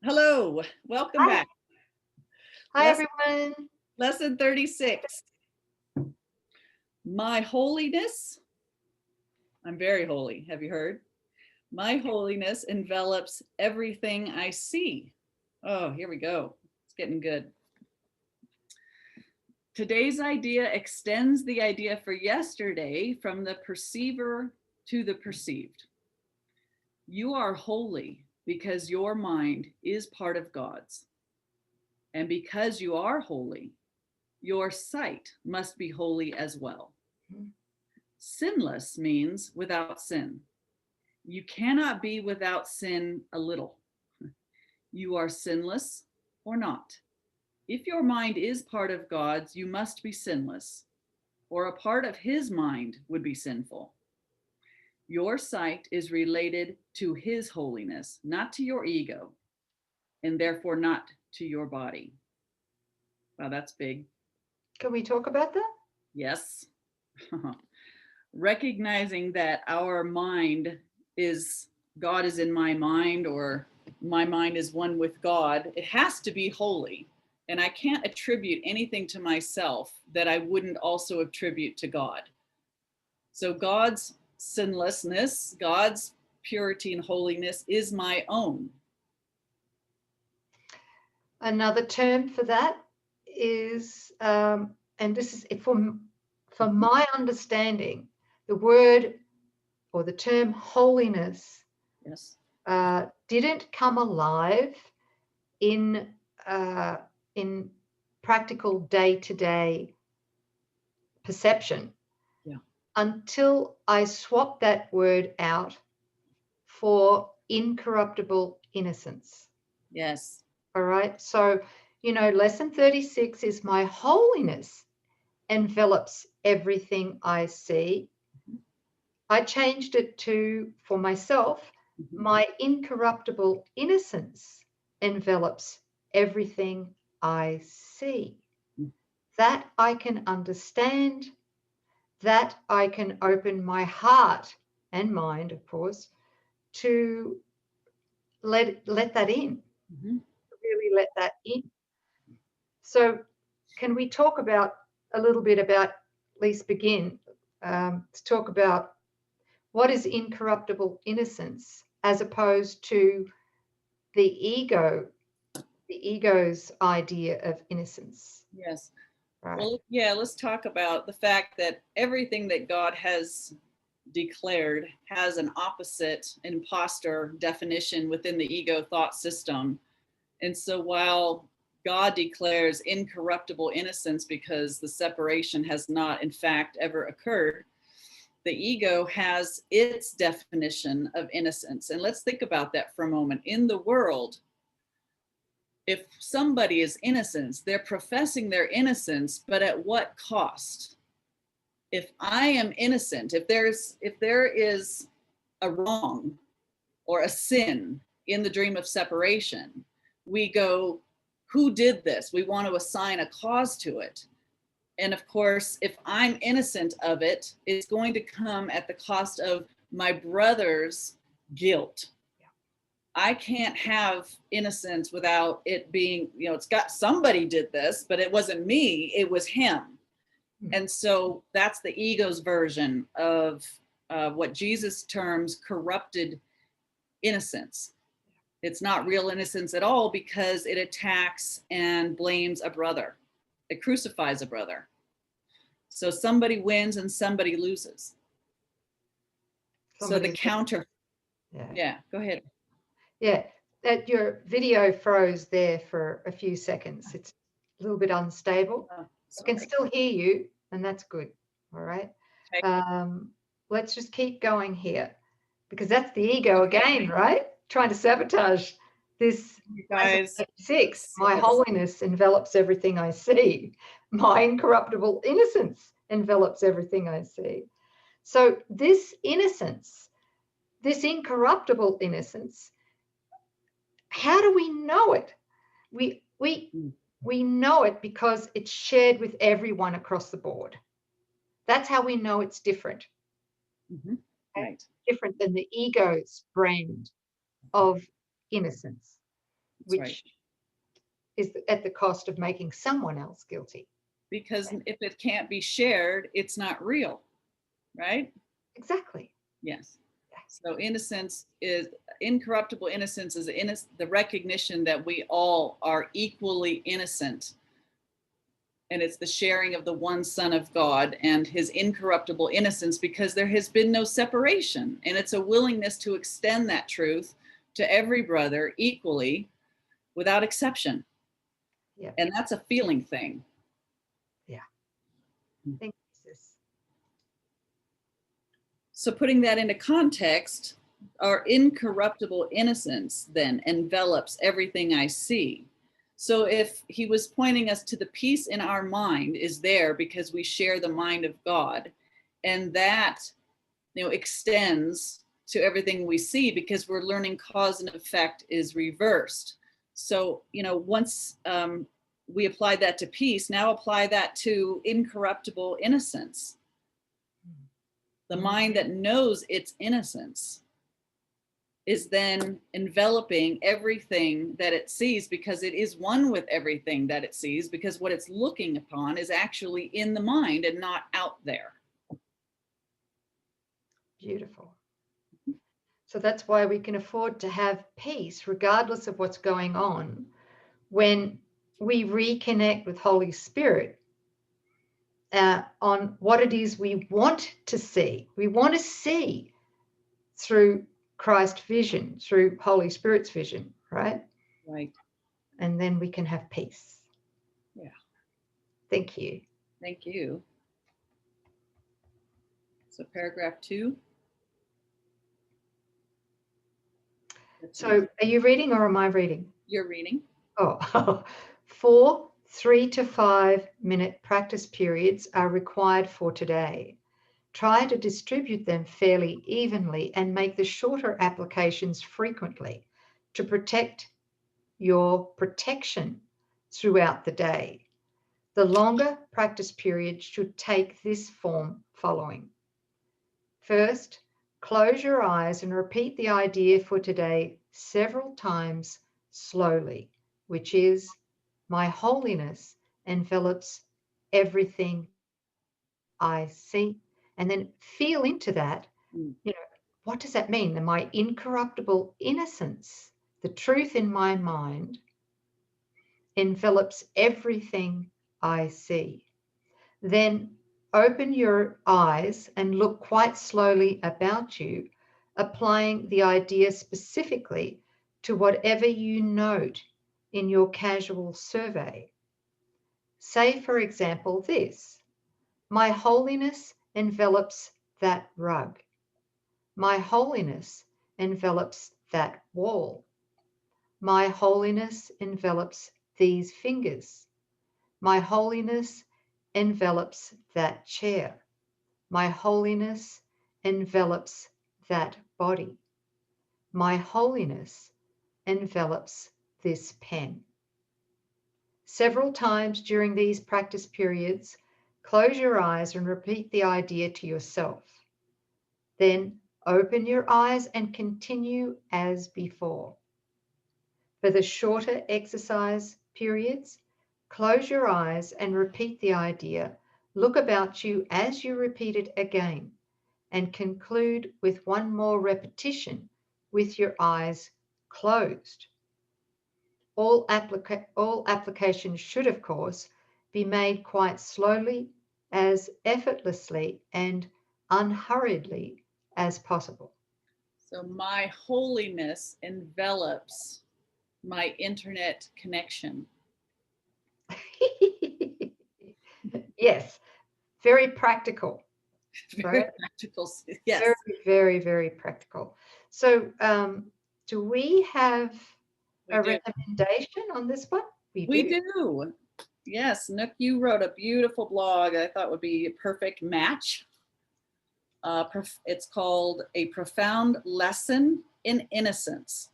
Hello, welcome Hi. back. Hi, Lesson, everyone. lesson 36. My holiness, I'm very holy, have you heard? My holiness envelops everything I see. Oh, here we go. It's getting good. Today's idea extends the idea for yesterday from the perceiver to the perceived. You are holy because your mind is part of God's. And because you are holy, your sight must be holy as well. Sinless means without sin. You cannot be without sin a little. You are sinless or not. If your mind is part of God's, you must be sinless, or a part of his mind would be sinful. Your sight is related to his holiness, not to your ego, and therefore not to your body. Wow, that's big. Can we talk about that? Yes. Recognizing that our mind is, God is in my mind, or my mind is one with God, it has to be holy. And I can't attribute anything to myself that I wouldn't also attribute to God. So God's sinlessness, God's purity and holiness is my own. Another term for that is, and this is from my understanding, the word or the term holiness Yes. didn't come alive in practical day-to-day perception Yeah. until I swapped that word out for incorruptible innocence. Yes. All right. So, lesson 36 is my holiness envelops everything I see. I changed it to, for myself, my incorruptible innocence envelops everything I see. That I can understand, that I can open my heart and mind, of course, to let that in, really let that in. So, can we talk about a little bit about, at least begin to talk about what is incorruptible innocence as opposed to the ego's idea of innocence? Yes. Right. Well, yeah, let's talk about the fact that everything that God has declared has an opposite imposter definition within the ego thought system. And so while God declares incorruptible innocence because the separation has not, in fact, ever occurred, the ego has its definition of innocence. And let's think about that for a moment. In the world, if somebody is innocent, they're professing their innocence, but at what cost? If I am innocent, if there is a wrong or a sin in the dream of separation, we go, who did this? We want to assign a cause to it. And of course, if I'm innocent of it, it's going to come at the cost of my brother's guilt. I can't have innocence without it being, it's got, somebody did this, but it wasn't me, it was him. And so that's the ego's version of what Jesus terms corrupted innocence. It's not real innocence at all because it attacks and blames a brother. It crucifies a brother. So somebody wins and somebody loses. So the counter. Yeah, go ahead. Yeah, that your video froze there for a few seconds. It's a little bit unstable. I can still hear you, and that's good. All right. Okay. Let's just keep going here because that's the ego again, right? Trying to sabotage this. You guys. 6, my holiness envelops everything I see. My incorruptible innocence envelops everything I see. So this innocence, this incorruptible innocence, how do we know it? We know it because it's shared with everyone across the board. That's how we know it's different. Right. Different than the ego's brand of innocence. which right. is at the cost of making someone else guilty. Because if it can't be shared, it's not real, right? Exactly. Yes. So innocence is incorruptible. Innocence is the recognition that we all are equally innocent. And it's the sharing of the one Son of God and his incorruptible innocence, because there has been no separation. And it's a willingness to extend that truth to every brother equally without exception. Yeah. And that's a feeling thing. Yeah. Thank you, sis. So putting that into context, our incorruptible innocence then envelops everything I see. So if he was pointing us to the peace in our mind is there because we share the mind of God, and that, extends to everything we see because we're learning cause and effect is reversed. So, once we apply that to peace, now apply that to incorruptible innocence. The mind that knows its innocence is then enveloping everything that it sees because it is one with everything that it sees, because what it's looking upon is actually in the mind and not out there. Beautiful. So that's why we can afford to have peace regardless of what's going on when we reconnect with Holy Spirit on what it is we want to see. We want to see through Christ's vision, through Holy Spirit's vision, right? Right. And then we can have peace. Yeah. Thank you. Thank you. So paragraph 2. So are you reading or am I reading? You're reading. Oh, 4 3 to 5 minute practice periods are required for today. Try to distribute them fairly evenly and make the shorter applications frequently to protect your protection throughout the day. The longer practice period should take this form following. First, close your eyes and repeat the idea for today several times slowly, which is, my holiness envelops everything I see. And then feel into that, what does that mean? My incorruptible innocence, the truth in my mind, envelops everything I see. Then open your eyes and look quite slowly about you, applying the idea specifically to whatever you note in your casual survey. Say, for example, this: my holiness envelops that rug. My holiness envelops that wall. My holiness envelops these fingers. My holiness envelops that chair. My holiness envelops that body. My holiness envelops this pen. Several times during these practice periods, close your eyes and repeat the idea to yourself. Then open your eyes and continue as before. For the shorter exercise periods, close your eyes and repeat the idea. Look about you as you repeat it again, and conclude with one more repetition with your eyes closed. All applications should, of course, be made quite slowly, as effortlessly and unhurriedly as possible. So my holiness envelops my internet connection. Yes, very practical. Very Right? practical. Yes. Very, very, very practical. So do we have a recommendation on this one? We do. Yes, Nouk, you wrote a beautiful blog I thought would be a perfect match. It's called A Profound Lesson in Innocence.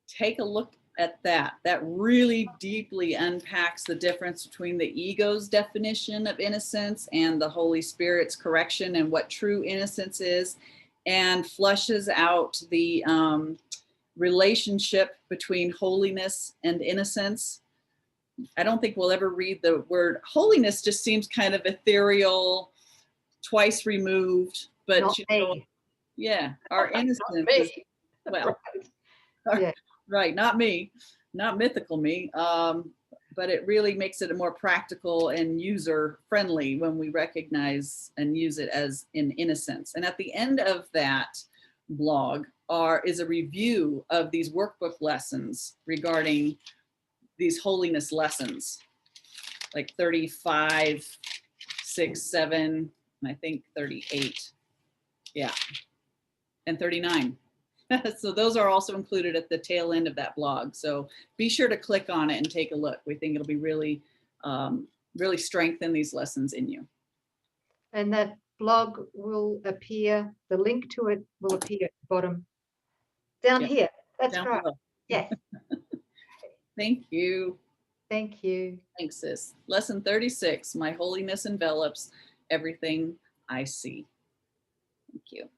Take a look at that. That really deeply unpacks the difference between the ego's definition of innocence and the Holy Spirit's correction and what true innocence is, and flushes out the relationship between holiness and innocence. I don't think we'll ever read the word holiness, just seems kind of ethereal, twice removed, but Not you know, me. yeah, our Not innocence is, me. well, Right. Yeah. right, not me, not mythical me. But it really makes it a more practical and user friendly when we recognize and use it as in innocence. And at the end of that blog is a review of these workbook lessons regarding these holiness lessons, like 35, 6, 7, and I think 38. Yeah, and 39. So those are also included at the tail end of that blog. So be sure to click on it and take a look. We think it'll be really, really strengthen these lessons in you. And that blog will appear, the link to it will appear at the bottom down Yep, here. That's down right. below. Yes. Thank you. Thank you. Thanks, sis. Lesson 36, my holiness envelops everything I see. Thank you.